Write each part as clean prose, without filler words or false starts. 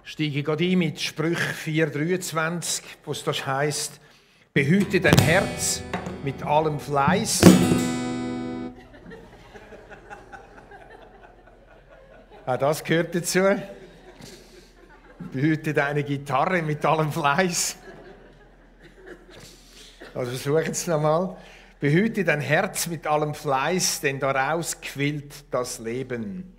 Steige gerade ein mit Sprüch 4,23, wo es das heisst: Behüte dein Herz mit allem Fleiß. Auch das gehört dazu. Behüte deine Gitarre mit allem Fleiß. Also versuchen es nochmal. Behüte dein Herz mit allem Fleiß, denn daraus quillt das Leben.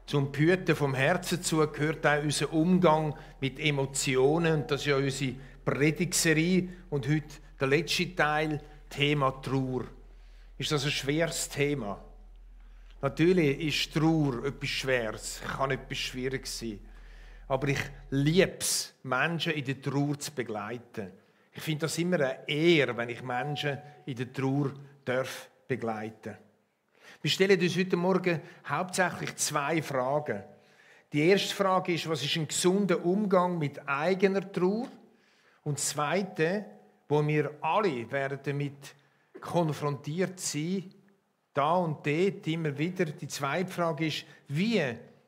Zum Behüten vom Herzen zu gehört auch unser Umgang mit Emotionen. Und das ist ja unsere Predigtserie. Und heute der letzte Teil, Thema Trauer. Ist das ein schweres Thema? Natürlich ist Trauer etwas Schweres, kann etwas Schwieriges sein. Aber ich liebe es, Menschen in der Trauer zu begleiten. Ich finde das immer eine Ehre, wenn ich Menschen in der Trauer begleiten darf. Wir stellen uns heute Morgen hauptsächlich zwei Fragen. Die erste Frage ist, was ist ein gesunder Umgang mit eigener Trauer? Und das Zweite, wo wir alle werden damit konfrontiert sein, da und dort immer wieder. Die zweite Frage ist, wie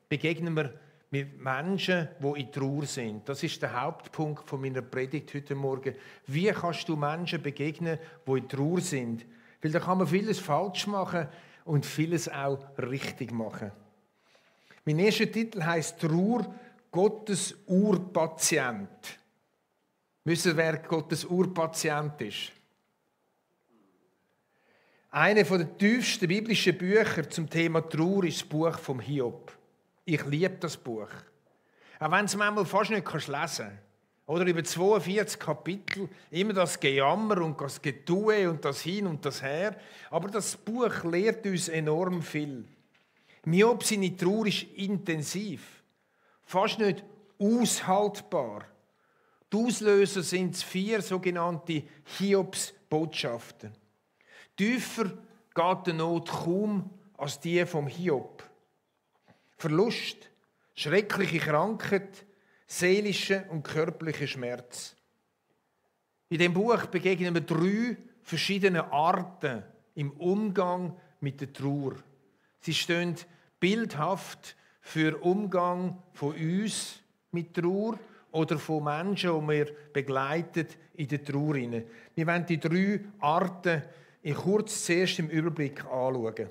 begegnen wir mit Menschen, die in Trauer sind? Das ist der Hauptpunkt von meiner Predigt heute Morgen. Wie kannst du Menschen begegnen, die in Trauer sind? Weil da kann man vieles falsch machen und vieles auch richtig machen. Mein erster Titel heisst Trauer, Gottes Urpatient. Wissen Sie, wer Gottes Urpatient ist? Eine der tiefsten biblischen Bücher zum Thema Trauer ist das Buch vom Hiob. Ich liebe das Buch. Auch wenn es manchmal fast nicht lesen kannst. Oder über 42 Kapitel, immer das Gejammer und das Getue und das Hin und das Her. Aber das Buch lehrt uns enorm viel. Hiob, seine Trauer ist intensiv, fast nicht aushaltbar. Die Auslöser sind 4 sogenannte Hiobs-Botschaften. Tiefer geht die Not kaum als die vom Hiob. Verlust, schreckliche Krankheit, seelischer und körperlicher Schmerz. In dem Buch begegnen wir 3 verschiedene Arten im Umgang mit der Trauer. Sie stehen bildhaft für Umgang von uns mit Trauer oder von Menschen, die wir begleiten in der Trauer. Wir wollen die 3 Arten kurz zuerst im Überblick anschauen.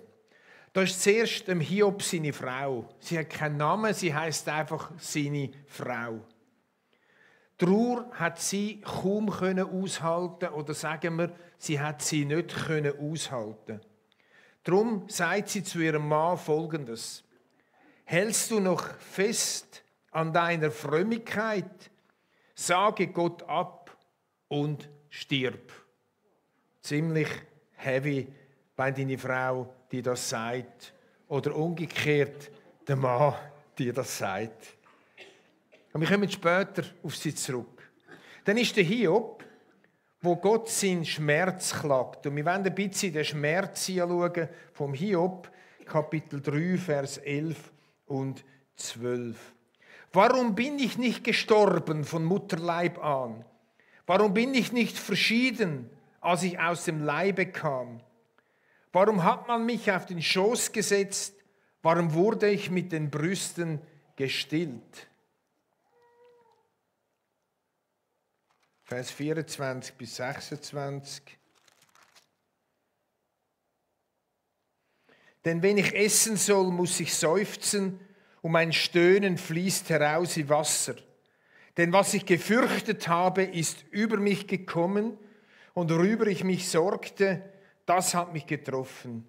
Da ist zuerst Hiob seine Frau. Sie hat keinen Namen, sie heisst einfach seine Frau. Trauer hat sie kaum aushalten oder sagen wir, sie hat sie nicht aushalten. Darum sagt sie zu ihrem Mann Folgendes: Hältst du noch fest an deiner Frömmigkeit? Sage Gott ab und stirb. Ziemlich heavy, wenn deine Frau dir das sagt. Oder umgekehrt, der Mann dir das sagt. Und wir kommen später auf sie zurück. Dann ist der Hiob, wo Gott seinen Schmerz klagt. Und wir wollen ein bisschen den Schmerz anschauen vom Hiob, Kapitel 3, Vers 11 und 12. Warum bin ich nicht gestorben von Mutterleib an? Warum bin ich nicht verschieden, als ich aus dem Leibe kam? Warum hat man mich auf den Schoß gesetzt? Warum wurde ich mit den Brüsten gestillt? Vers 24 bis 26. Denn wenn ich essen soll, muss ich seufzen, und mein Stöhnen fließt heraus wie Wasser. Denn was ich gefürchtet habe, ist über mich gekommen, und worüber ich mich sorgte, das hat mich getroffen.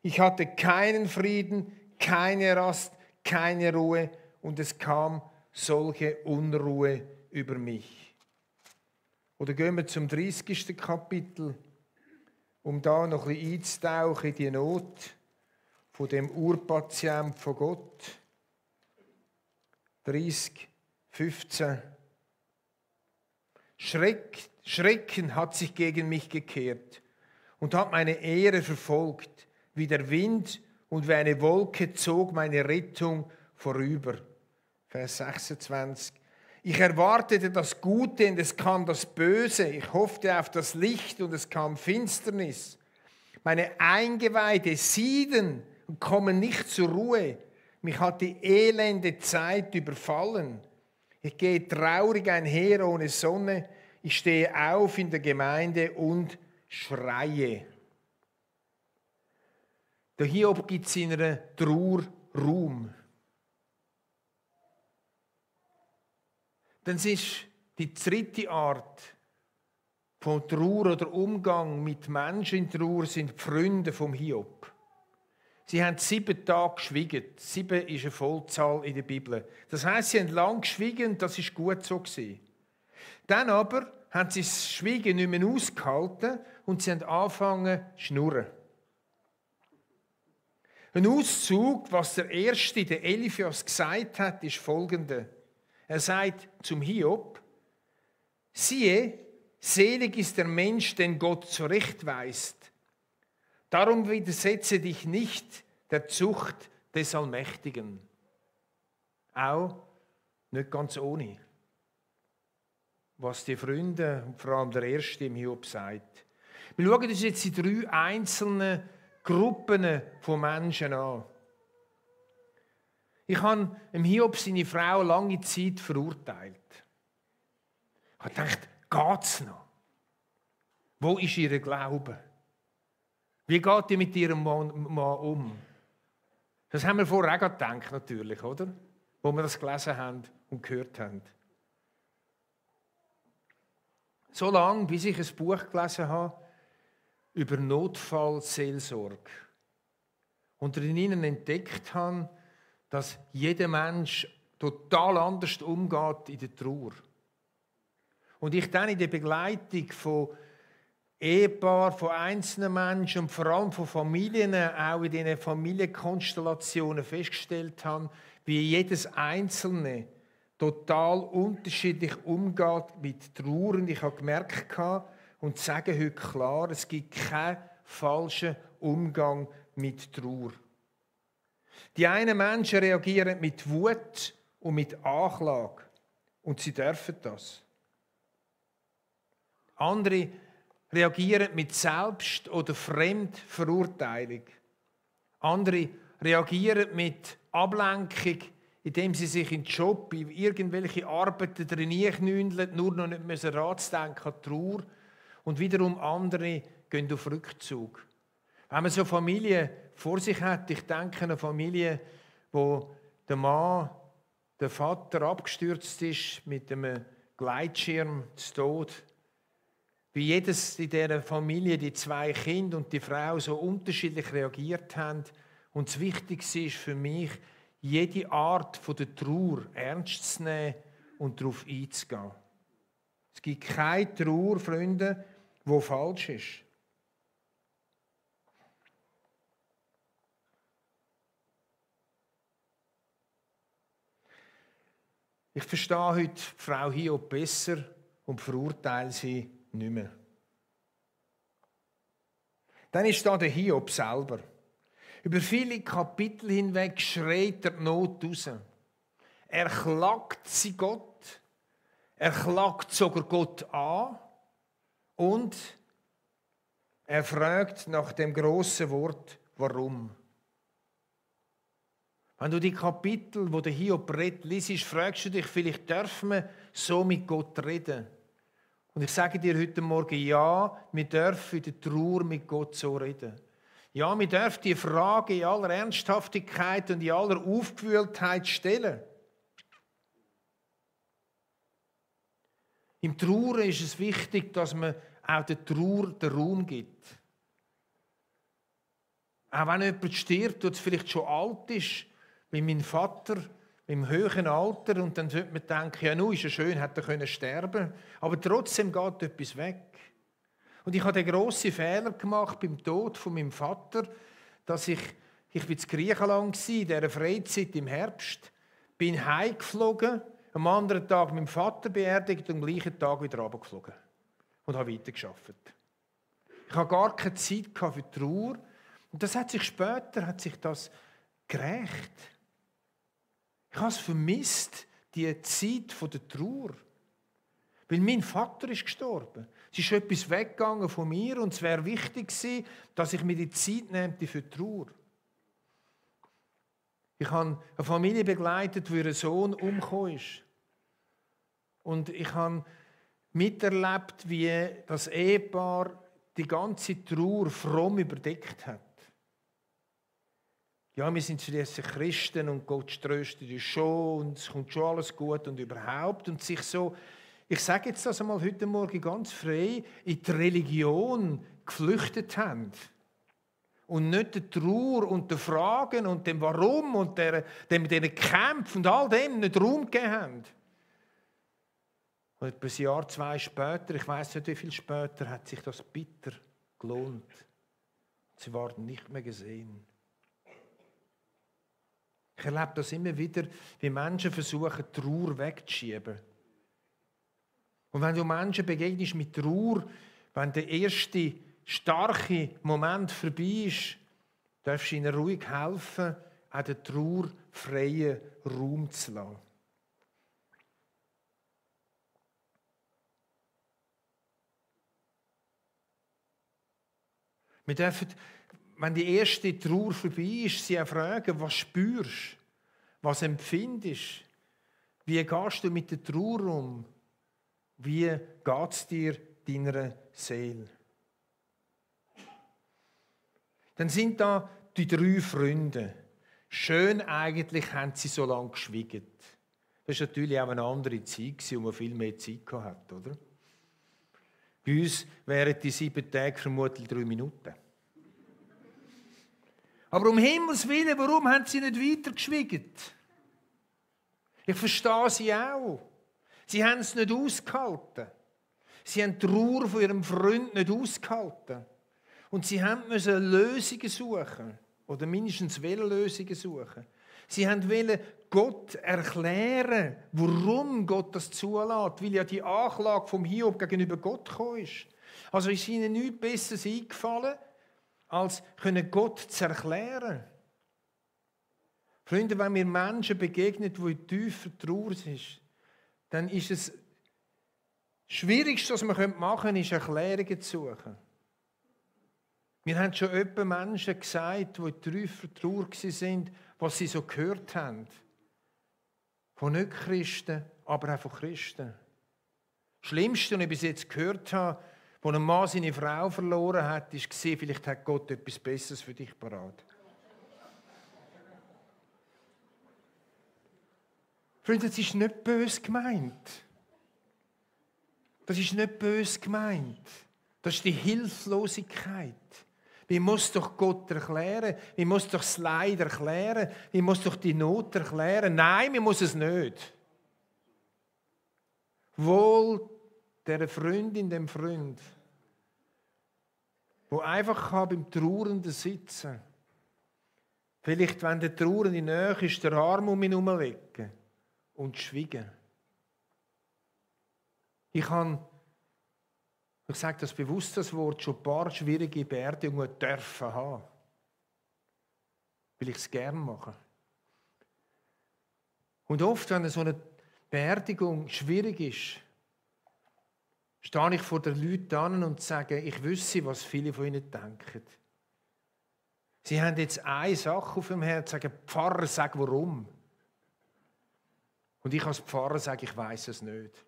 Ich hatte keinen Frieden, keine Rast, keine Ruhe, und es kam solche Unruhe über mich. Oder gehen wir zum 30. Kapitel, um da noch ein bisschen einzutauchen in die Not von dem Urpatient von Gott. 30, 15. Schrecken hat sich gegen mich gekehrt und hat meine Ehre verfolgt. Wie der Wind und wie eine Wolke zog meine Rettung vorüber. Vers 26. Ich erwartete das Gute und es kam das Böse. Ich hoffte auf das Licht und es kam Finsternis. Meine Eingeweide sieden und kommen nicht zur Ruhe. Mich hat die elende Zeit überfallen. Ich gehe traurig einher ohne Sonne. Ich stehe auf in der Gemeinde und schreie. Der Hiob gibt seiner Trauer Raum. Dann ist die dritte Art von Trauer oder Umgang mit Menschen in Trauer sind die Freunde vom Hiob. Sie haben 7 Tage geschwiegen. 7 ist eine Vollzahl in der Bibel. Das heisst, sie haben lang geschwiegen und das ist gut so gewesen. Dann aber haben sie das Schweigen nicht mehr ausgehalten und sie haben angefangen zu schnurren. Ein Auszug, was der Erste, der Eliphas, gesagt hat, ist folgende. Er sagt zum Hiob: Siehe, selig ist der Mensch, den Gott zurechtweist. Darum widersetze dich nicht der Zucht des Allmächtigen. Auch nicht ganz ohne, was die Freunde, und vor allem der Erste im Hiob, sagt. Wir schauen uns jetzt die 3 einzelnen Gruppen von Menschen an. Ich habe im Hiob seine Frau lange Zeit verurteilt. Ich habe gedacht, geht's noch? Wo ist ihr Glaube? Wie geht ihr mit ihrem Mann um? Das haben wir vorher auch gedacht, natürlich, oder? Wo wir das gelesen haben und gehört haben. So lange, bis ich ein Buch gelesen habe über Notfallseelsorge und in ihnen entdeckt habe, dass jeder Mensch total anders umgeht in der Trauer. Und ich dann in der Begleitung von Ehepaaren, von einzelnen Menschen und vor allem von Familien, auch in diesen Familienkonstellationen festgestellt habe, wie jedes Einzelne total unterschiedlich umgeht mit Trauer. Und ich habe gemerkt und sage heute klar, es gibt keinen falschen Umgang mit Trauer. Die einen Menschen reagieren mit Wut und mit Anklage. Und sie dürfen das. Andere reagieren mit Selbst- oder Fremdverurteilung. Andere reagieren mit Ablenkung, indem sie sich in den Job, in irgendwelche Arbeiten drin knündeln, nur noch nicht mehr Ratsdenken an Trauer. Und wiederum andere gehen auf Rückzug. Wenn man so Familien vor sich hat, ich denke an eine Familie, wo der Mann, der Vater abgestürzt ist mit einem Gleitschirm zu Tod. Wie jedes in dieser Familie, die 2 Kinder und die Frau so unterschiedlich reagiert haben. Und das Wichtigste ist für mich, jede Art von der Trauer ernst zu nehmen und darauf einzugehen. Es gibt keine Trauer, Freunde, die falsch ist. Ich verstehe heute Frau Hiob besser und verurteile sie nicht mehr. Dann ist da der Hiob selber. Über viele Kapitel hinweg schreit er die Not raus. Er klagt sie Gott. Er klagt sogar Gott an. Und er fragt nach dem grossen Wort, warum. Wenn du die Kapitel, wo der Hiob redet, liest, fragst du dich, vielleicht dürfen wir so mit Gott reden. Und ich sage dir heute Morgen, ja, wir dürfen in der Trauer mit Gott so reden. Ja, wir dürfen die Frage in aller Ernsthaftigkeit und in aller Aufgewühltheit stellen. Im Trauer ist es wichtig, dass man auch der Trauer den Raum gibt. Auch wenn jemand stirbt, der vielleicht schon alt ist, wie mein Vater, im höheren Alter, und dann sollte man denken, ja, nun ist er schön, hätte er sterben können. Aber trotzdem geht etwas weg. Und ich habe den grossen Fehler gemacht beim Tod von meinem Vater, dass ich war in Griechenland, in dieser Freizeit im Herbst, bin heimgeflogen, am anderen Tag meinen Vater beerdigt und am gleichen Tag wieder runtergeflogen. Und habe weitergearbeitet. Ich hatte gar keine Zeit für die Trauer. Und das hat sich später das gerecht. Ich habe es vermisst, die Zeit der Trauer. Weil mein Vater ist gestorben. Es ist etwas weggegangen von mir und es wäre wichtig gewesen, dass ich mir die Zeit nehme für die Trauer. Ich habe eine Familie begleitet, wo ihr Sohn umgekommen ist. Und ich habe miterlebt, wie das Ehepaar die ganze Trauer fromm überdeckt hat. Ja, wir sind schließlich Christen und Gott tröstet uns schon und es kommt schon alles gut und überhaupt. Und sich so, ich sage jetzt das einmal heute Morgen ganz frei, in die Religion geflüchtet haben. Und nicht der Trauer und der Fragen und dem Warum und den Kämpfen und all dem nicht Raum gegeben haben. Und etwa ein Jahr, 2 später, ich weiß nicht wie viel später, hat sich das bitter gelohnt. Sie waren nicht mehr gesehen. Ich erlebe das immer wieder, wie Menschen versuchen, Trauer wegzuschieben. Und wenn du Menschen begegnest mit Trauer, wenn der erste starke Moment vorbei ist, darfst du ihnen ruhig helfen, auch der Trauer freien Raum zu lassen. Wir dürfen, wenn die erste Trauer vorbei ist, sie auch fragen, was spürst du, was empfindest du, wie gehst du mit der Trauer um, wie geht es dir, deiner Seele? Dann sind da die 3 Freunde. Schön eigentlich haben sie so lange geschwiegen. Das war natürlich auch eine andere Zeit, wo man viel mehr Zeit hatte, oder? Bei uns wären die 7 Tage vermutlich 3 Minuten. Aber um Himmels Willen, warum haben sie nicht weiter geschwiegen? Ich verstehe sie auch. Sie haben es nicht ausgehalten. Sie haben die Trauer von ihrem Freund nicht ausgehalten. Und sie mussten Lösungen suchen. Oder mindestens Lösungen suchen. Sie wollten Gott erklären, warum Gott das zulässt. Weil ja die Anklage vom Hiob gegenüber Gott gekommen ist. Also ist ihnen nichts Besseres eingefallen, als Gott zu erklären. Freunde, wenn wir Menschen begegnen, die in tiefer Trauer sind, dann ist es das Schwierigste, was wir machen können, ist Erklärungen zu suchen. Wir haben schon öppe Menschen gesagt, die in tiefer Trauer waren, was sie so gehört haben. Von Nicht-Christen, aber auch von Christen. Das Schlimmste, was ich bis jetzt gehört habe, wo ein Mann seine Frau verloren hat, ist gesehen, vielleicht hat Gott etwas Besseres für dich parat. Freunde, das ist nicht böse gemeint. Das ist nicht böse gemeint. Das ist die Hilflosigkeit. Wir müssen doch Gott erklären. Wir müssen doch das Leid erklären. Wir müssen doch die Not erklären. Nein, wir müssen es nicht. Wohl der Freundin, dem Freund, wo einfach beim Trauernden sitzen kann. Vielleicht, wenn der Trauernde nahe ist, den Arm um ihn herumlegen und schweigen. Ich sage das bewusst, das Wort, schon ein paar schwierige Beerdigungen dürfen haben. Weil ich es gerne mache. Und oft, wenn so eine Beerdigung schwierig ist, stehe ich vor den Leuten an und sage, ich wüsste, was viele von ihnen denken. Sie haben jetzt eine Sache auf dem Herzen, sagen, Pfarrer, sag warum. Und ich als Pfarrer sage, ich weiß es nicht.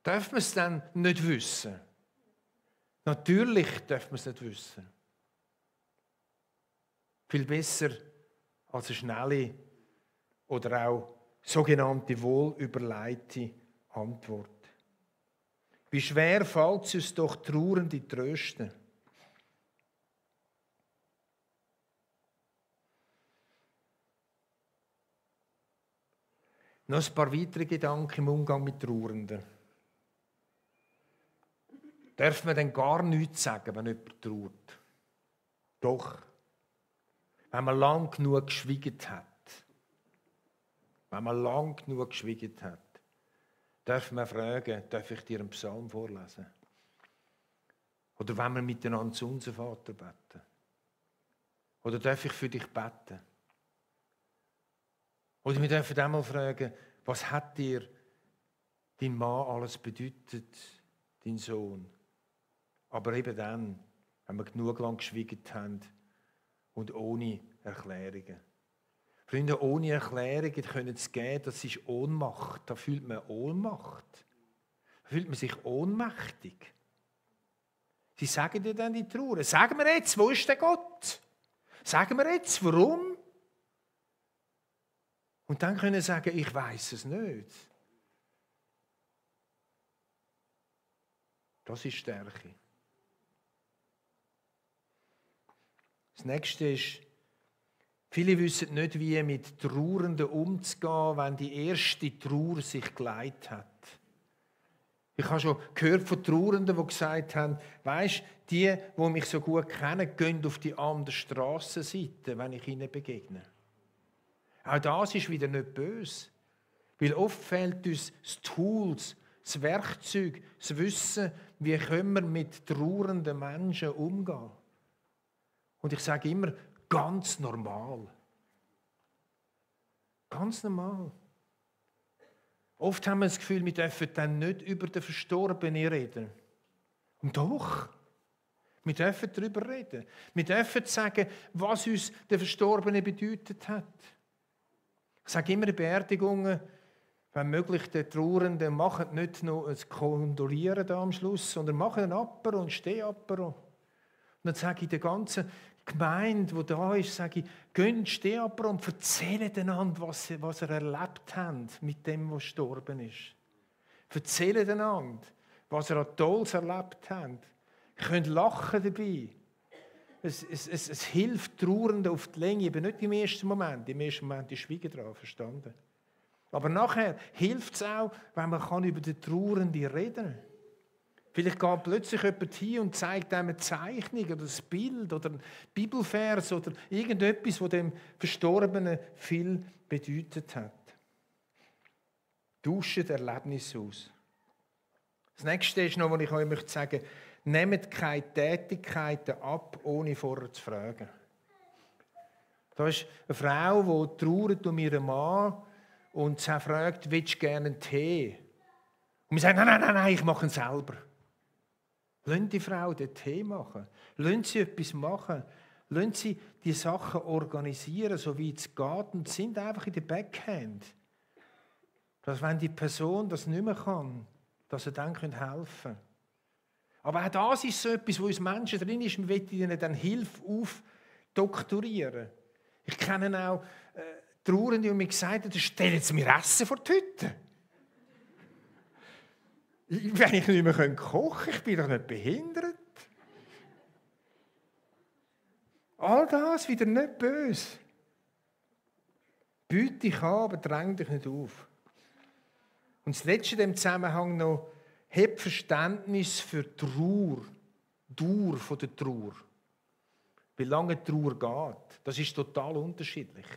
Darf man es dann nicht wissen? Natürlich darf man es nicht wissen. Viel besser als eine schnelle oder auch sogenannte wohlüberlegte Antwort. Wie schwer fällt es uns doch, Trauernde trösten. Noch ein paar weitere Gedanken im Umgang mit Trauernden. Darf man denn gar nichts sagen, wenn jemand trauert? Doch. Wenn man lang genug geschwiegen hat. Wenn man lang genug geschwiegen hat, darf man fragen, darf ich dir einen Psalm vorlesen? Oder wenn wir miteinander zu unserem Vater beten? Oder darf ich für dich beten? Oder wir dürfen einmal fragen, was hat dir dein Mann alles bedeutet, dein Sohn? Aber eben dann, wenn wir genug lang geschwiegen haben und ohne Erklärungen. Freunde, ohne Erklärungen können es geben, das ist Ohnmacht. Da fühlt man Ohnmacht. Da fühlt man sich ohnmächtig. Sie sagen dir dann die Trauer. Sagen wir jetzt, wo ist der Gott? Sagen wir jetzt, warum? Und dann können sie sagen, ich weiß es nicht. Das ist Stärke. Das nächste ist, viele wissen nicht, wie mit Trauernden umzugehen, wenn die erste Trauer sich geleitet hat. Ich habe schon gehört von Trauernden, die gesagt haben, weisst, die mich so gut kennen, gehen auf die andere Strassenseite, wenn ich ihnen begegne. Auch das ist wieder nicht böse. Weil oft fehlt uns das Tool, das Werkzeug, das Wissen, wie können wir mit trauernden Menschen umgehen. Und ich sage immer, ganz normal. Ganz normal. Oft haben wir das Gefühl, wir dürfen dann nicht über den Verstorbenen reden. Und doch, wir dürfen darüber reden. Wir dürfen sagen, was uns der Verstorbene bedeutet hat. Ich sage immer in Beerdigungen, wenn möglich, den Trauernden, machen nicht nur ein Kondolieren am Schluss, sondern machen ein Apero und Stehapero. Und dann sage ich der ganzen Gemeinde, die da ist, sage ich, geht Stehapero und erzählt einander, was ihr erlebt habt mit dem, was gestorben ist. Erzählt einander, was ihr an Tolles erlebt habt. Ihr könnt lachen dabei. Es hilft Trauernden auf die Länge, aber nicht im ersten Moment. Im ersten Moment ist Schweigen dran, verstanden? Aber nachher hilft es auch, wenn man über den Trauernden reden kann. Vielleicht geht plötzlich jemand hin und zeigt einem eine Zeichnung oder ein Bild oder ein Bibelvers oder irgendetwas, das dem Verstorbenen viel bedeutet hat. Tauscht Erlebnisse aus. Das nächste ist noch, was ich euch sagen möchte, nehmt keine Tätigkeiten ab, ohne vorher zu fragen. Da ist eine Frau, die trauert um ihren Mann und sie fragt, willst du gerne einen Tee? Und wir sagen, nein, ich mache ihn selber. Lassen die Frau den Tee machen. Lassen sie etwas machen. Lassen sie die Sachen organisieren, so wie es geht, und sind einfach in der Backhand. Dass, wenn die Person das nicht mehr kann, dass sie dann helfen können. Aber auch das ist so etwas, wo uns Menschen drin ist, wir wollen ihnen dann Hilfe aufdoktorieren. Ich kenne auch Trauernde, die mir gesagt haben, stellen Sie mir Essen vor die Hütte. Wenn ich nicht mehr kochen kann, ich bin doch nicht behindert. All das wieder nicht böse. Biete dich an, aber dräng dich nicht auf. Und das Letzte in diesem Zusammenhang noch, hab Verständnis für die Dauer von der Trauer. Wie lange die Trauer geht, das ist total unterschiedlich.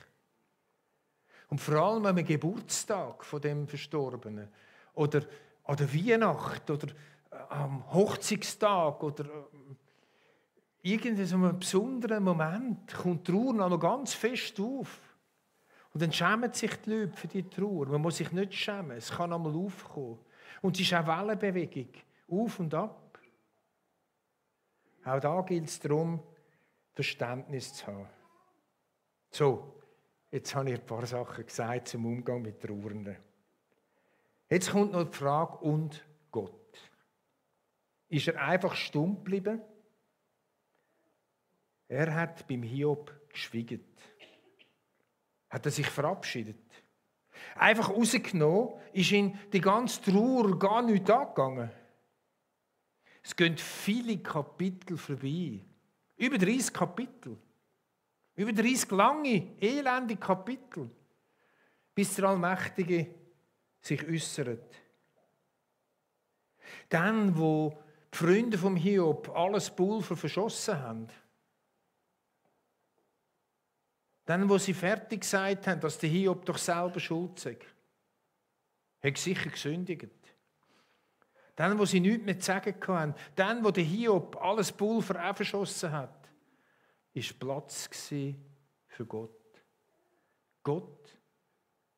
Und vor allem am Geburtstag von dem Verstorbenen oder an der Weihnacht oder am Hochzeitstag oder irgendeinem besonderen Moment kommt die Trauer noch ganz fest auf. Und dann schämen sich die Leute für die Trauer. Man muss sich nicht schämen, es kann einmal aufkommen. Und es ist auch Wellenbewegung, auf und ab. Auch da gilt es darum, Verständnis zu haben. So, jetzt habe ich ein paar Sachen gesagt zum Umgang mit Trauernden. Jetzt kommt noch die Frage, und Gott? Ist er einfach stumm geblieben? Er hat beim Hiob geschwiegen. Hat er sich verabschiedet? Einfach rausgenommen, ist in die ganze Trauer gar nichts angegangen. Es gehen viele Kapitel vorbei. Über 30 Kapitel. Über 30 lange, elende Kapitel. Bis der Allmächtige sich äußert. Dann, wo die Freunde vom Hiob alles Pulver verschossen haben. Dann, wo sie fertig gesagt haben, dass der Hiob doch selber schuld sei. Hat sicher gesündigt. Dann, wo sie nichts mehr zu sagen hatten. Dann, wo der Hiob alles Pulver auch verschossen hat. War Platz für Gott. Gott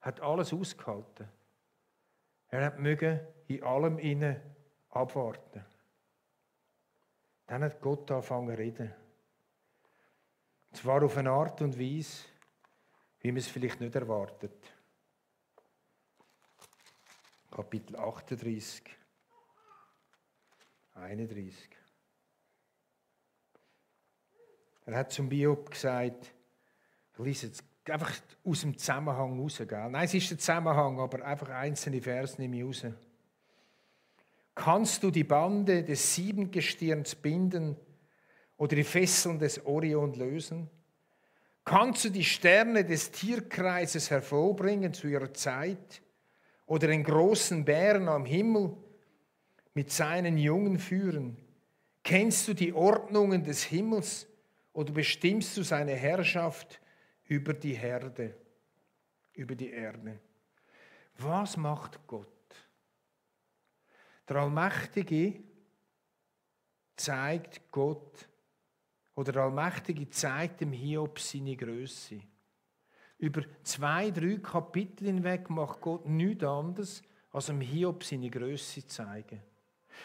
hat alles ausgehalten. Er hat mögen in allem innen abwarten. Dann hat Gott angefangen zu reden. Und zwar auf eine Art und Weise, wie man es vielleicht nicht erwartet. Kapitel 38, 31. Er hat zum Hiob gesagt, ich lese jetzt einfach aus dem Zusammenhang raus. Gell? Nein, es ist der Zusammenhang, aber einfach einzelne Verse nehme ich raus. Kannst du die Bande des Siebengestirns binden oder die Fesseln des Orion lösen? Kannst du die Sterne des Tierkreises hervorbringen zu ihrer Zeit oder den großen Bären am Himmel mit seinen Jungen führen? Kennst du die Ordnungen des Himmels oder bestimmst du seine Herrschaft über die Herde, über die Erde? Was macht Gott? Der Allmächtige zeigt Gott, oder der Allmächtige zeigt dem Hiob seine Größe. Über 2-3 Kapitel hinweg macht Gott nichts anderes, als dem Hiob seine Größe zeigen.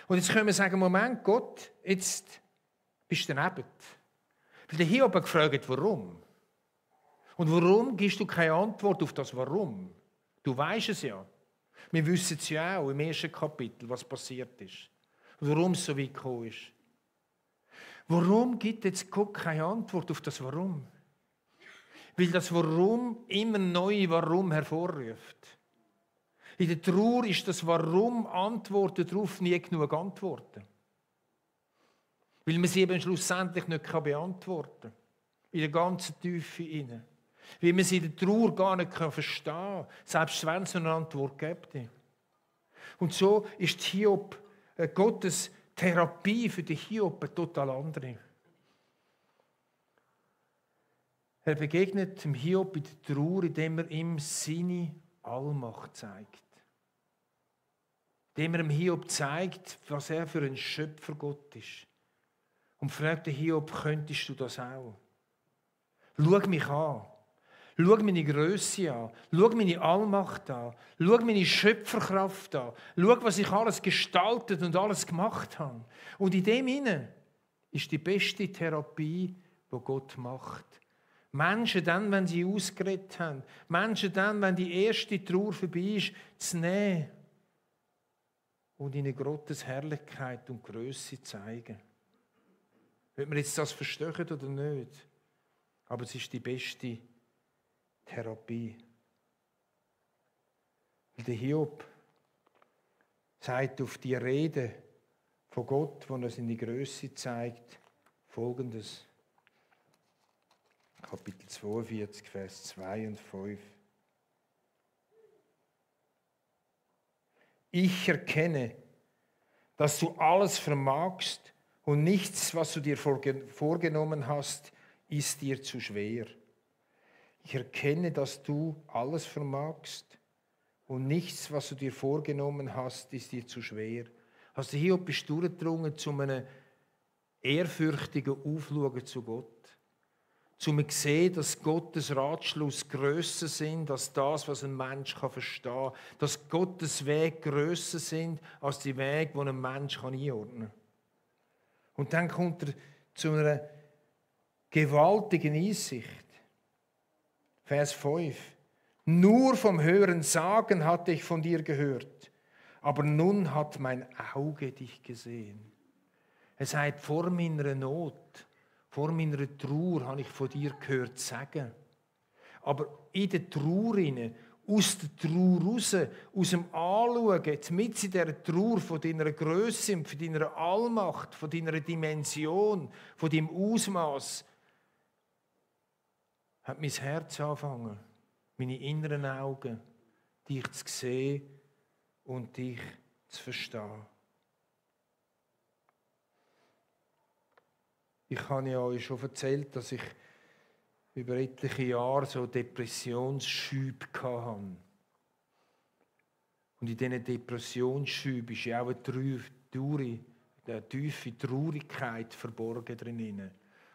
Und jetzt können wir sagen, Moment, Gott, jetzt bist du daneben. Weil der Hiob hat gefragt, warum? Und warum gibst du keine Antwort auf das Warum? Du weißt es ja. Wir wissen es ja auch im ersten Kapitel, was passiert ist. Und warum es so weit gekommen ist. Warum gibt jetzt Gott keine Antwort auf das Warum? Weil das Warum immer neue Warum hervorruft. In der Trauer ist das Warum Antworten darauf nie genug Antworten. Weil man sie eben schlussendlich nicht beantworten kann. In der ganzen Tiefe hinein. Weil man sie in der Trauer gar nicht verstehen kann, selbst wenn es eine Antwort gibt. Und so ist Hiob, Gottes Therapie für den Hiob eine total andere. Er begegnet dem Hiob in der Trauer, indem er ihm seine Allmacht zeigt. Indem er dem Hiob zeigt, was er für ein Schöpfer Gott ist. Und fragt den Hiob, könntest du das auch? Schau mich an. Schau meine Grösse an. Schau meine Allmacht an. Schau meine Schöpferkraft an. Schau, was ich alles gestaltet und alles gemacht habe. Und in dem hinein ist die beste Therapie, die Gott macht. Menschen dann, wenn sie ausgeredet haben. Menschen dann, wenn die erste Trauer vorbei ist, zu nehmen und ihnen Gottes Herrlichkeit und Grösse zeigen. Ob wir jetzt das verstehen oder nicht. Aber es ist die beste Therapie. Weil der Hiob sagt auf die Rede von Gott, wo er seine Größe zeigt, Folgendes. Kapitel 42, Vers 2 und 5. Ich erkenne, dass du alles vermagst und nichts, was du dir vorgenommen hast, ist dir zu schwer. Ich erkenne, dass du alles vermagst und nichts, was du dir vorgenommen hast, ist dir zu schwer. Also Hiob bist durchgedrungen zu einem ehrfürchtigen Aufschauen zu Gott. Zu sehen, dass Gottes Ratschluss grösser sind als das, was ein Mensch verstehen kann. Dass Gottes Weg grösser sind als die Wege, die ein Mensch einordnen kann. Und dann kommt er zu einer gewaltigen Einsicht. Vers 5. Nur vom Hören sagen hatte ich von dir gehört, aber nun hat mein Auge dich gesehen. Er sagt, vor meiner Not, vor meiner Trauer habe ich von dir gehört sagen. Aber in der Trauer, aus der Trauer raus, aus dem Anschauen, mit in dieser Trauer von deiner Grösse, von deiner Allmacht, von deiner Dimension, von deinem Ausmaß, hat mein Herz angefangen, meine inneren Augen, dich zu sehen und dich zu verstehen. Ich habe ja euch schon erzählt, dass ich über etliche Jahre so Depressionsschübe hatte. Und in diesen Depressionsschüben ist ja auch eine tiefe Traurigkeit verborgen drin.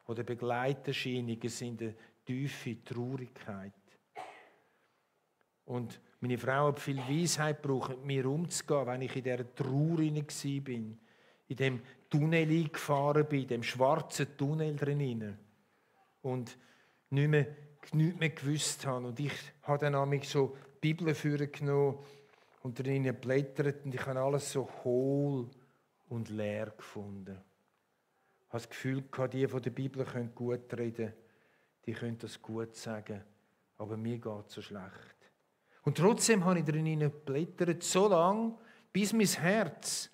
Oder Begleiterscheinungen sind eine tiefe Traurigkeit. Und meine Frau hat viel Weisheit gebraucht, mit mir umzugehen, wenn ich in dieser Trauer war, in dem Tunnel eingefahren bin, in dem schwarzen Tunnel drin. Und nicht mehr nichts mehr gewusst habe. Und ich habe dann nämlich so die Bibel vorgenommen und darin geblättert und ich habe alles so hohl und leer gefunden. Ich habe das Gefühl gehabt, die von der Bibel können gut reden, die können das gut sagen, aber mir geht es so schlecht. Und trotzdem habe ich darin geblättert, so lange, bis mein Herz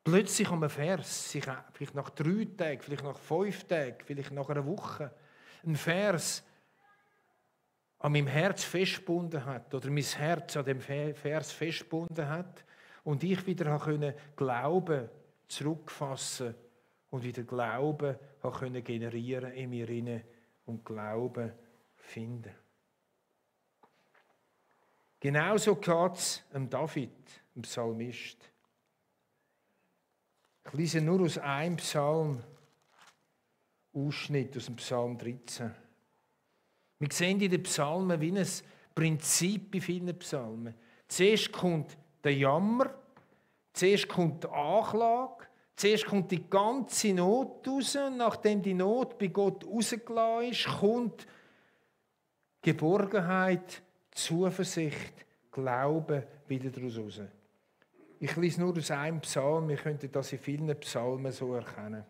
plötzlich um einen Vers, vielleicht nach 3 Tagen, vielleicht nach 5 Tagen, vielleicht nach einer Woche, ein Vers an meinem Herz festgebunden hat oder mein Herz an dem Vers festgebunden hat und ich wieder Glauben zurückfassen und wieder Glauben generieren in mir rein und Glauben finden. Genauso geht es David, dem Psalmist. Ich lese nur aus einem Psalm, Ausschnitt aus dem Psalm 13. Wir sehen in den Psalmen wie ein Prinzip bei vielen Psalmen. Zuerst kommt der Jammer, zuerst kommt die Anklage, zuerst kommt die ganze Not raus. Nachdem die Not bei Gott rausgelassen ist, kommt Geborgenheit, Zuversicht, Glauben wieder daraus raus. Ich lese nur aus einem Psalm, wir könnten das in vielen Psalmen so erkennen.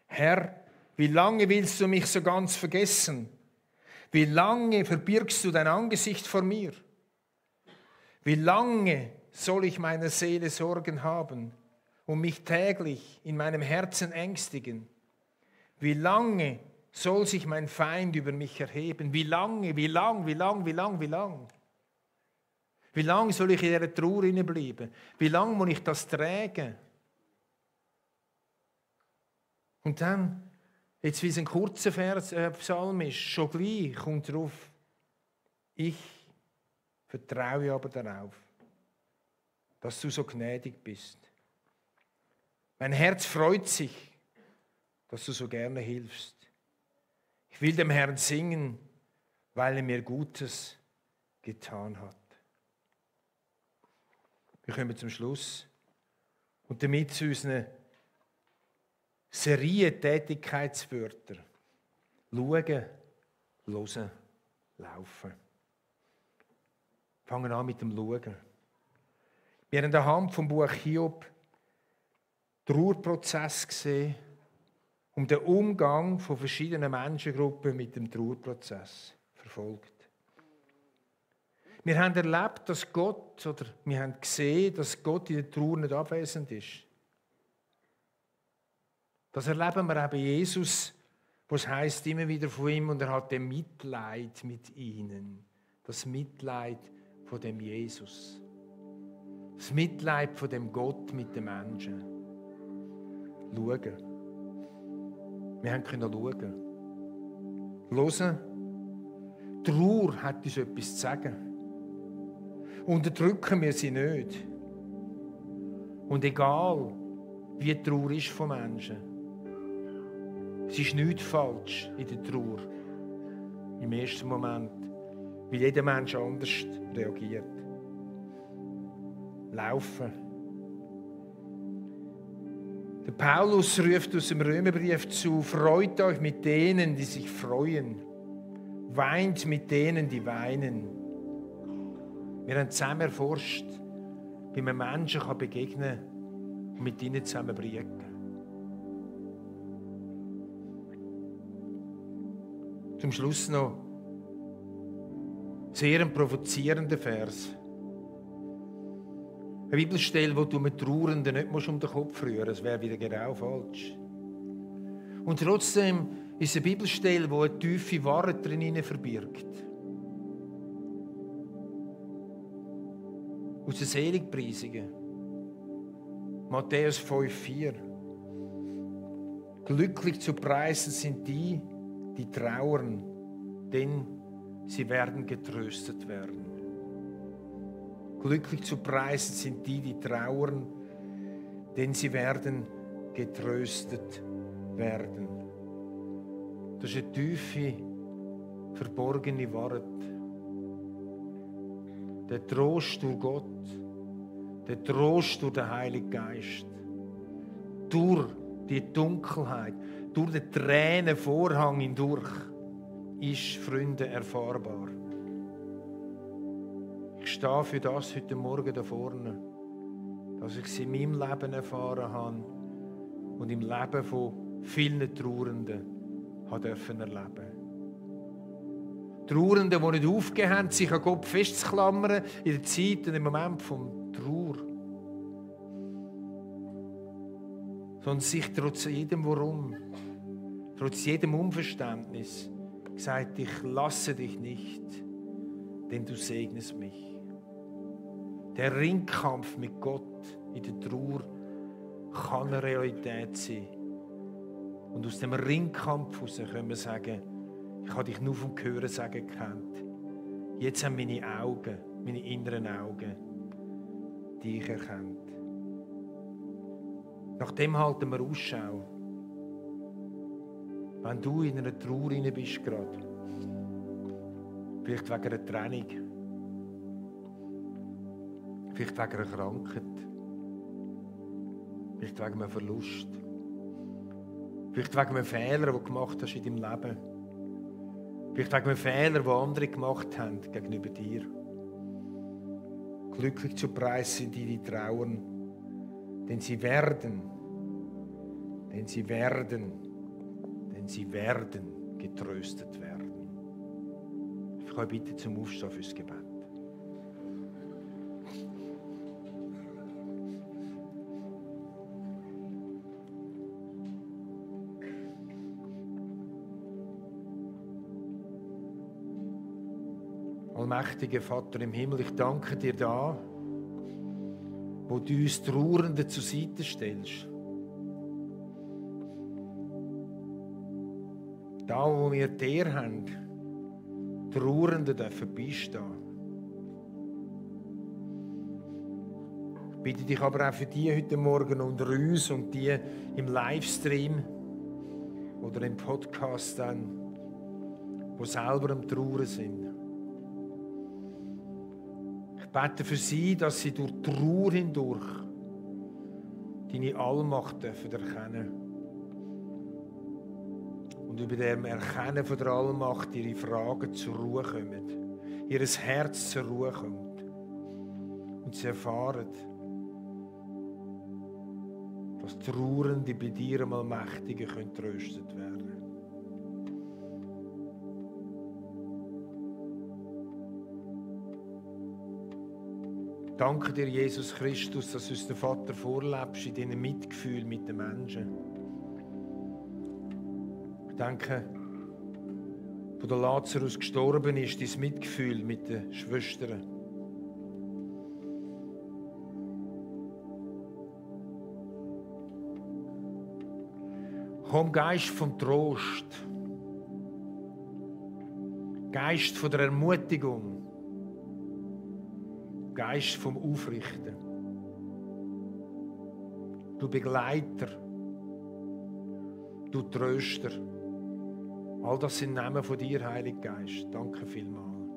Herr, wie lange willst du mich so ganz vergessen? Wie lange verbirgst du dein Angesicht vor mir? Wie lange soll ich meiner Seele Sorgen haben und mich täglich in meinem Herzen ängstigen? Wie lange soll sich mein Feind über mich erheben? Wie lange? Wie lange soll ich in dieser Trauer bleiben? Wie lange muss ich das tragen? Und dann, jetzt wie es ein kurzer Psalm ist, schon gleich kommt drauf, ich vertraue aber darauf, dass du so gnädig bist. Mein Herz freut sich, dass du so gerne hilfst. Ich will dem Herrn singen, weil er mir Gutes getan hat. Wir kommen zum Schluss und damit zu unseren Serie-Tätigkeitswörtern. Schauen, hören, laufen. Fangen an mit dem Schauen. Wir haben anhand vom Buch Hiob den Trauerprozess gesehen und den Umgang von verschiedenen Menschengruppen mit dem Trauerprozess verfolgt. Wir haben erlebt, dass Gott, oder wir haben gesehen, dass Gott in der Trauer nicht abwesend ist. Das erleben wir eben Jesus, was heißt immer wieder von ihm, und er hat dem Mitleid mit ihnen. Das Mitleid von dem Jesus. Das Mitleid von dem Gott mit den Menschen. Schauen. Wir können schauen. Hören. Trauer hat uns etwas zu sagen. Unterdrücken wir sie nicht. Und egal, wie die Trauer ist von Menschen, es ist nichts falsch in der Trauer. Im ersten Moment, weil jeder Mensch anders reagiert. Laufen. Der Paulus ruft aus dem Römerbrief zu: Freut euch mit denen, die sich freuen. Weint mit denen, die weinen. Wir haben zusammen erforscht, wie man Menschen begegnen kann und mit ihnen zusammen briegen. Zum Schluss noch sehr ein provozierender Vers. Eine Bibelstelle, wo du mit Trauernden nicht um den Kopf rühren musst, das wäre wieder genau falsch. Und trotzdem ist es eine Bibelstelle, die eine tiefe Wahrheit drin verbirgt. Aus den Seligpreisungen. Matthäus 5,4. Glücklich zu preisen sind die, die trauern, denn sie werden getröstet werden. Glücklich zu preisen sind die, die trauern, denn sie werden getröstet werden. Das ist eine tiefe, verborgene Wahrheit. Der Trost durch Gott, der Trost durch den Heiligen Geist, durch die Dunkelheit, durch den Tränenvorhang hindurch, ist, Freunde, erfahrbar. Ich stehe für das heute Morgen da vorne, dass ich es in meinem Leben erfahren habe und im Leben von vielen Trauernden dürfen erleben. Trauernden, die nicht aufgegeben haben, sich an Gott festzuklammern in der Zeit und im Moment von Trauer. Sondern sich trotz jedem Warum, trotz jedem Unverständnis gesagt, ich lasse dich nicht, denn du segnest mich. Der Ringkampf mit Gott in der Trauer kann eine Realität sein. Und aus dem Ringkampf heraus können wir sagen, ich habe dich nur vom Hören sagen gekannt. Jetzt haben meine Augen, meine inneren Augen, dich erkannt. Nach dem halten wir Ausschau. Wenn du in einer Trauer rein bist gerade, vielleicht wegen einer Trennung, vielleicht wegen einer Krankheit, vielleicht wegen einem Verlust, vielleicht wegen einem Fehler, den du gemacht hast in deinem Leben, vielleicht wegen einem Fehler, den andere gemacht haben gegenüber dir. Glücklich zu preisen sind die, die trauern, denn sie werden getröstet werden. Ich kann bitte zum Aufstehen fürs Gebet. Allmächtiger Vater im Himmel, ich danke dir da, wo du uns Trauernden zur Seite stellst. Da, wo wir dir haben, Trauernden dürfen beistehen. Ich bitte dich aber auch für die heute Morgen unter uns und die im Livestream oder im Podcast dann, die selber am Trauern sind. Ich bete für sie, dass sie durch Trauer hindurch deine Allmacht dürfen erkennen und über dem Erkennen von der Allmacht ihre Fragen zur Ruhe kommen, ihr Herz zur Ruhe kommt und sie erfahren, dass Trauernde bei dir einmal Mächtigen tröstet werden können. Danke dir, Jesus Christus, dass du uns den Vater vorlebst in diesem Mitgefühl mit den Menschen. Ich danke, wo der Lazarus gestorben ist, dein Mitgefühl mit den Schwestern. Komm, Geist vom Trost, Geist von der Ermutigung, Geist vom Aufrichten. Du Begleiter, du Tröster. All das sind Namen von dir, Heiliger Geist. Danke vielmals.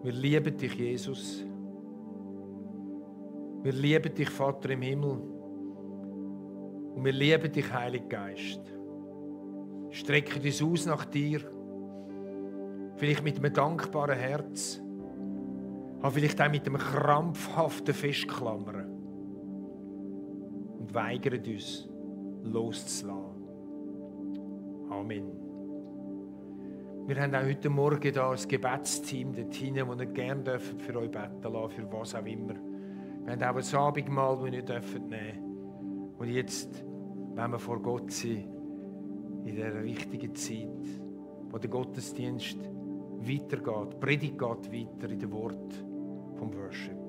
Wir lieben dich, Jesus. Wir lieben dich, Vater im Himmel. Und wir lieben dich, Heiliger Geist. Strecke uns aus nach dir. Vielleicht mit einem dankbaren Herz, aber vielleicht auch mit einem krampfhaften Festklammern und weigern uns, loszulassen. Amen. Wir haben auch heute Morgen hier ein Gebetsteam dort hinten, das ihr gerne für euch beten lassen, für was auch immer. Wir haben auch ein Abendmahl, das ihr nicht nehmen dürft. Und jetzt, wenn wir vor Gott sind, in dieser wichtigen Zeit, wo der Gottesdienst weitergeht, die Predigt geht weiter in dem Wort vom Worship.